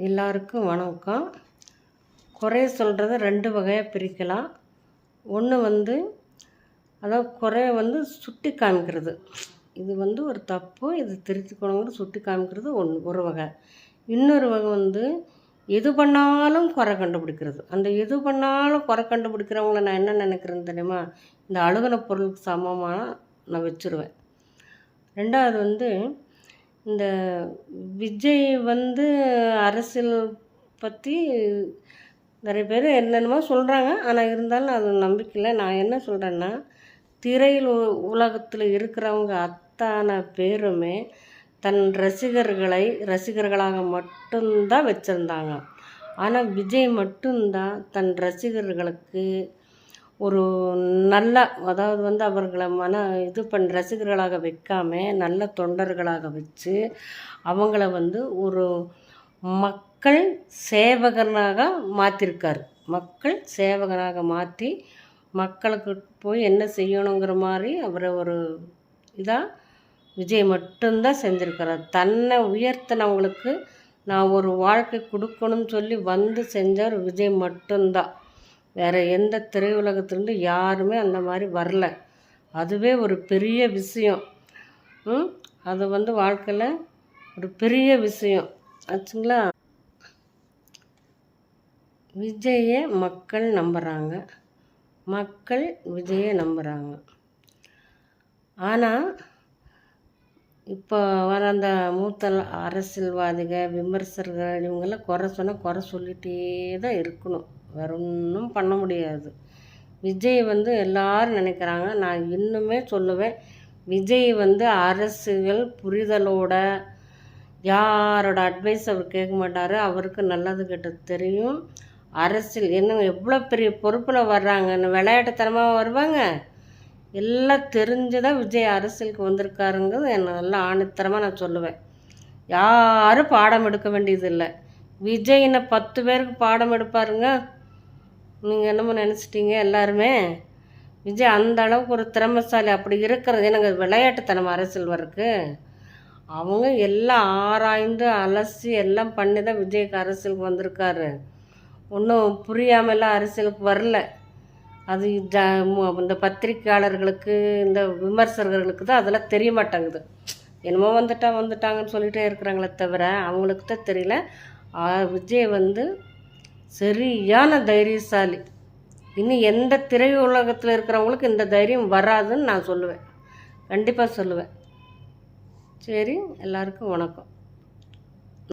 எல்லாருக்கும் வணக்கம். குறை சொல்கிறத 2 வகையாக பிரிக்கலாம். ஒன்று அதாவது குறைய சுட்டி காமிக்கிறது, இது ஒரு தப்பு, இது திருத்திக்கணுங்கிற சுட்டி காமிக்கிறது ஒரு வகை. இன்னொரு வகை எது பண்ணாலும் குறை கண்டுபிடிக்கிறது. அந்த எது பண்ணாலும் குறை கண்டுபிடிக்கிறவங்கள நான் என்ன நினைக்கிறேன்னு தெரியுமா, இந்த அழுகின பொருளுக்கு சமமாக நான் வச்சுருவேன். ரெண்டாவது இந்த விஜய் அரசியல் பற்றி நிறைய பேர் என்னென்னமோ சொல்கிறாங்க. ஆனால் இருந்தாலும் அது நம்பிக்கையில் நான் என்ன சொல்கிறேன்னா, திரையில் உலகத்தில் இருக்கிறவங்க அத்தனை பேருமே தன் ரசிகர்களாக மட்டும்தான் வச்சுருந்தாங்க. ஆனால் விஜய் மட்டும்தான் தன் ரசிகர்களுக்கு ஒரு நல்ல, அதாவது அவர்களை ரசிகர்களாக வைக்காம நல்ல தொண்டர்களாக வச்சு அவங்கள ஒரு மக்கள் சேவகனாக மாற்றிருக்காரு. மக்கள் சேவகனாக மாற்றி மக்களுக்கு போய் என்ன செய்யணுங்கிற மாதிரி அவரை ஒரு இதாக விஜய் மட்டும்தான் செஞ்சுருக்கிறார். தன்னை உயர்த்தினவங்களுக்கு நான் ஒரு வாழ்க்கை கொடுக்கணும்னு சொல்லி செஞ்சார் விஜய் மட்டும்தான். வேறு எந்த திரையுலகத்துலேருந்து யாருமே அந்த மாதிரி வரல. அதுவே ஒரு பெரிய விஷயம். அது வாழ்க்கையில் ஒரு பெரிய விஷயம் ஆச்சுங்களா. விஜயை மக்கள் நம்புகிறாங்க, மக்கள் விஜயை நம்புகிறாங்க. ஆனால் இப்போ வர அந்த மூத்த அரசியல்வாதிகள், விமர்சகர்கள் இவங்கெல்லாம் குறை சொன்னால் குறை சொல்லிகிட்டே தான் இருக்கணும், வேற ஒன்றும் பண்ண முடியாது. விஜய் எல்லாரும் நினைக்கிறாங்க, நான் இன்னுமே சொல்லுவேன், விஜய் அரசியல் புரிதலோட யாரோட அட்வைஸ் அவர் கேட்க மாட்டார். அவருக்கு நல்லது கெட்டது தெரியும். அரசியல் என்ன எவ்வளோ பெரிய பொறுப்பில் வர்றாங்கன்னு விளையாட்டுத்தனமாக வருவாங்க. எல்லாம் தெரிஞ்சுதான் விஜய் அரசியலுக்கு வந்திருக்காருங்கிறது என்ன நல்லா ஆணித்தரமாக நான் சொல்லுவேன். யாரும் பாடம் எடுக்க வேண்டியதில்லை. விஜய்னை 10 பேருக்கு பாடம் எடுப்பாருங்க. நீங்கள் என்னமோ நினச்சிட்டீங்க எல்லாருமே. விஜய் அந்த அளவுக்கு ஒரு திறமைசாலி. அப்படி இருக்கிறது எனக்கு விளையாட்டுத்தனம் அரசியல் வர்றதுக்கு. அவங்க எல்லாம் ஆராய்ந்து அலசி எல்லாம் பண்ணி தான் விஜய்க்கு அரசியலுக்கு வந்திருக்காரு. ஒன்றும் புரியாமலாம் அரசியலுக்கு வரல. அது இந்த பத்திரிக்கையாளர்களுக்கு, இந்த விமர்சகர்களுக்கு தான் அதெல்லாம் தெரிய மாட்டேங்குது. என்னமோ வந்துட்டாங்கன்னு சொல்லிகிட்டே இருக்கிறாங்களே தவிர அவங்களுக்கு தான் தெரியல. விஜய் சரியான தைரியசாலி. இன்னும் எந்த திரையுலகத்தில் இருக்கிறவங்களுக்கு இந்த தைரியம் வராதுன்னு நான் சொல்லுவேன், கண்டிப்பாக சொல்லுவேன். சரி, எல்லாருக்கும் வணக்கம்.